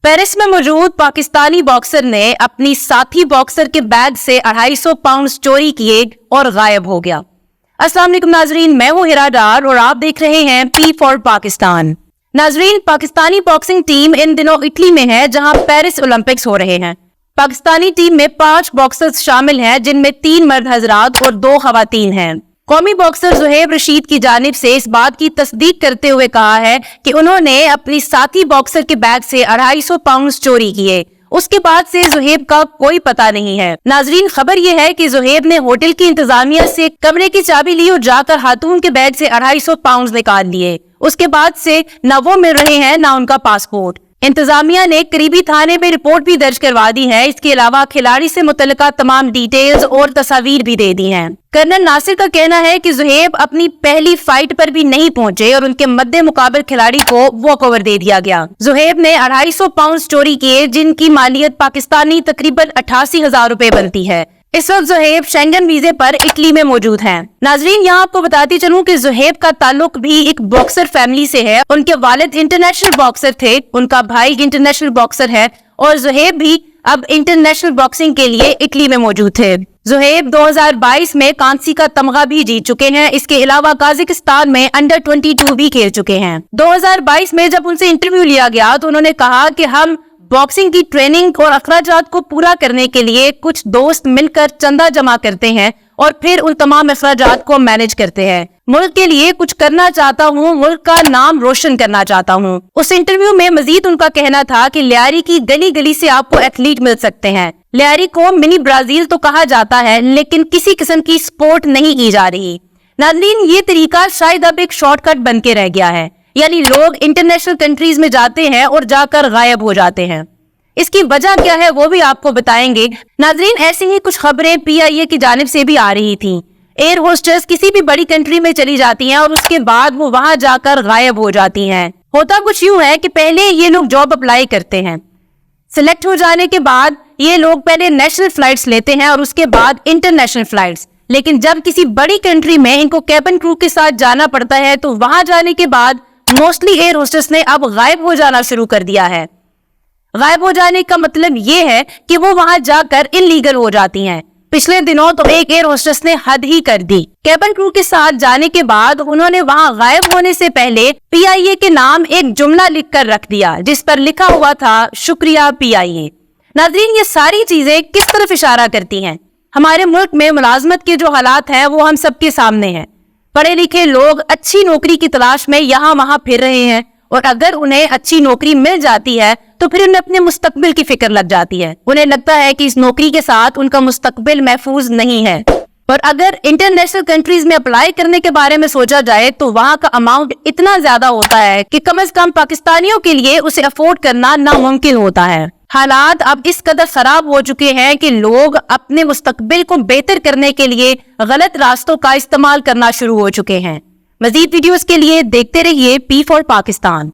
Paris में मौजूद Pakistani boxer ने अपनी साथी बॉक्सर के बैग से 250 पाउंड चोरी किए और गायब हो गया। अस्सलाम वालेकुम नाजरीन, मैं हूं हिरा डार और आप देख रहे हैं पी फॉर पाकिस्तान। नाजरीन, पाकिस्तानी बॉक्सिंग टीम इन दिनों इटली में है जहां पेरिस ओलंपिक्स हो रहे हैं। पाकिस्तानी टीम में 5 बॉक्सर्स शामिल हैं जिनमें 3 मर्द हजरात और 2 खवातीन हैं। कौमी बॉक्सर ज़ुहैब रशीद की जानिब से इस बात की तस्दीक करते हुए कहा है कि उन्होंने अपनी साथी बॉक्सर के बैग से 250 पाउंड चोरी किए। उसके बाद से ज़ुहैब का कोई पता नहीं है। नाजरीन, खबर यह है कि ज़ुहैब ने होटल की इंतजामिया से कमरे की चाबी ली और जाकर खातून के बैग से 250 पाउंड निकाल लिए। उसके बाद से न वो मिल रहे हैं न उनका पासपोर्ट। इंतजामिया ने करीबी थाने में रिपोर्ट भी दर्ज करवा दी है। इसके अलावा खिलाड़ी से मुतल्लिका तमाम डिटेल्स और तस्वीर भी दे दी हैं। कर्नल नासिर का कहना है कि ज़ुहैब अपनी पहली फाइट पर भी नहीं पहुंचे और उनके मद्दे मुकाबल खिलाड़ी को वॉकओवर दे दिया गया। ज़ुहैब ने 250 पाउंड चोरी किए जिनकी मालियत पाकिस्तानी तकरीबन 88,000 रुपए बनती है। इस वक्त ज़ुहैब शेंगन वीजे पर इटली में मौजूद हैं। नाजरीन, यहाँ आपको बताती चलूं कि ज़ुहैब का ताल्लुक भी एक बॉक्सर फैमिली से है। उनके वालिद इंटरनेशनल बॉक्सर थे, उनका भाई इंटरनेशनल बॉक्सर है और ज़ुहैब भी अब इंटरनेशनल बॉक्सिंग के लिए इटली में मौजूद थे। ज़ुहैब 2022 में कांसी का तमगा भी जीत चुके हैं। इसके अलावा काज़ाकिस्तान में अंडर 22 भी खेल चुके हैं। 2022 में जब उनसे इंटरव्यू लिया गया तो उन्होंने कहा कि हम बॉक्सिंग की ट्रेनिंग और अखराजात को पूरा करने के लिए कुछ दोस्त मिलकर चंदा जमा करते हैं और फिर उन तमाम अखराजात को मैनेज करते हैं। मुल्क के लिए कुछ करना चाहता हूँ, मुल्क का नाम रोशन करना चाहता हूँ। उस इंटरव्यू में मजीद उनका कहना था कि लियारी की गली गली से आपको एथलीट मिल सकते हैं। लियारी को मिनी ब्राजील तो कहा जाता है, लेकिन किसी किस्म की स्पोर्ट नहीं की जा रही। नाज़रीन, ये तरीका शायद अब एक शॉर्टकट बन के रह गया है, यानी लोग इंटरनेशनल कंट्रीज में जाते हैं और जाकर गायब हो जाते हैं। इसकी वजह क्या है वो भी आपको बताएंगे। नाजरीन, ऐसी ही कुछ खबरें PIA की जानिब से भी आ रही थी। एयर होस्टेस किसी भी बड़ी कंट्री में चली जाती हैं और उसके बाद वो वहां जाकर गायब हो जाती हैं। होता कुछ यूं है कि पहले ये लोग जॉब अप्लाई करते हैं, सिलेक्ट हो जाने के बाद ये लोग पहले नेशनल फ्लाइट्स लेते हैं और उसके बाद इंटरनेशनल फ्लाइट्स। लेकिन जब किसी बड़ी कंट्री में इनको कैबिन क्रू के साथ जाना पड़ता है तो वहां जाने के बाद मोस्टली एयर होस्टेस ने अब गायब हो जाना शुरू कर दिया है। गायब हो जाने का मतलब ये है कि वो वहां जाकर इलीगल हो जाती हैं। पिछले दिनों तो एक एयर होस्टेस ने हद ही कर दी। कैबिन क्रू के साथ जाने के बाद उन्होंने वहां गायब होने से पहले PIA के नाम एक जुमला लिखकर रख दिया जिस पर लिखा हुआ था शुक्रिया PIA। नाज़रीन, ये सारी चीजें किस तरफ इशारा करती हैं? हमारे मुल्क में मुलाजमत के जो हालात हैं वो हम सबके सामने हैं। पढ़े लिखे लोग अच्छी नौकरी की तलाश में यहाँ वहां फिर रहे हैं और अगर उन्हें अच्छी नौकरी मिल जाती है तो फिर उन्हें अपने मुस्तकबिल की फिक्र लग जाती है। उन्हें लगता है कि इस नौकरी के साथ उनका मुस्तकबिल महफूज नहीं है। और अगर इंटरनेशनल कंट्रीज में अप्लाई करने के बारे में सोचा जाए तो वहां का अमाउंट इतना ज्यादा होता है कि कम से कम पाकिस्तानियों के लिए उसे अफोर्ड करना नामुमकिन होता है। हालात अब इस कदर खराब हो चुके हैं कि लोग अपने मुस्तकबिल को बेहतर करने के लिए गलत रास्तों का इस्तेमाल करना शुरू हो चुके हैं। मजीद वीडियोस के लिए देखते रहिए पी फॉर पाकिस्तान।